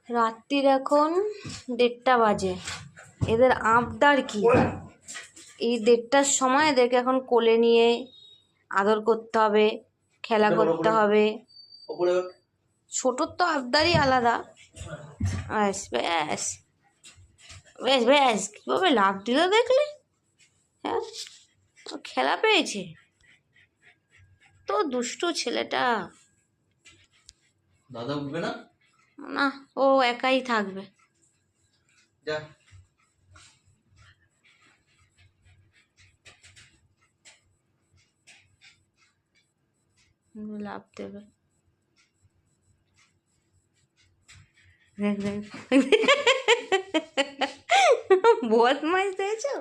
রাত্রির এখন 1:30 বাজে। এদের আবদার কি, এই 1:30টার সময় এদেরকে এখন কোলে নিয়ে আদর করতে হবে, খেলা করতে হবে। ছোটোর তো আবদারই আলাদা। ব্যাস ব্যাস ব্যাস ব্যাস কীভাবে লাফ দিল দেখলে? হ্যাঁ, খেলা পেয়েছে তো দুষ্টু ছেলেটা। দাদা উঠবে না? না, ও একাই থাকবে। যা লাফ দেবে। দেখ দেখ বদমাইশ দেখেছো?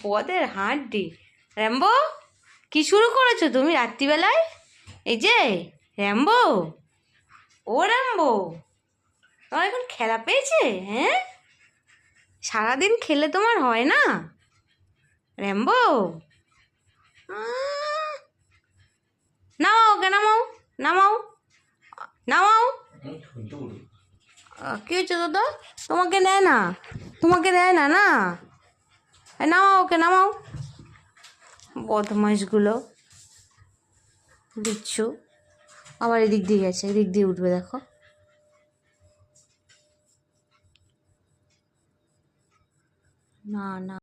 বদের হাড্ডি। র্যাম্বো, কি শুরু করেছো তুমি রাত্রিবেলায়? এই যে র্যাম্বো, ও র্যাম্বো, তোমার এখন খেলা পেয়েছে? হ্যাঁ, সারাদিন খেলে তোমার হয় না র্যাম্বো? নামাও, ওকে নামাও, নামাও, নামাও। কি হয়েছে দাদা? তোমাকে দেয় না, তোমাকে দেয় না না? নামাও, ওকে নামাও। বদমাইশগুলো দিচ্ছু। আবার এদিক দিয়ে গেছে, এদিক দিয়ে উঠবে দেখো। না না।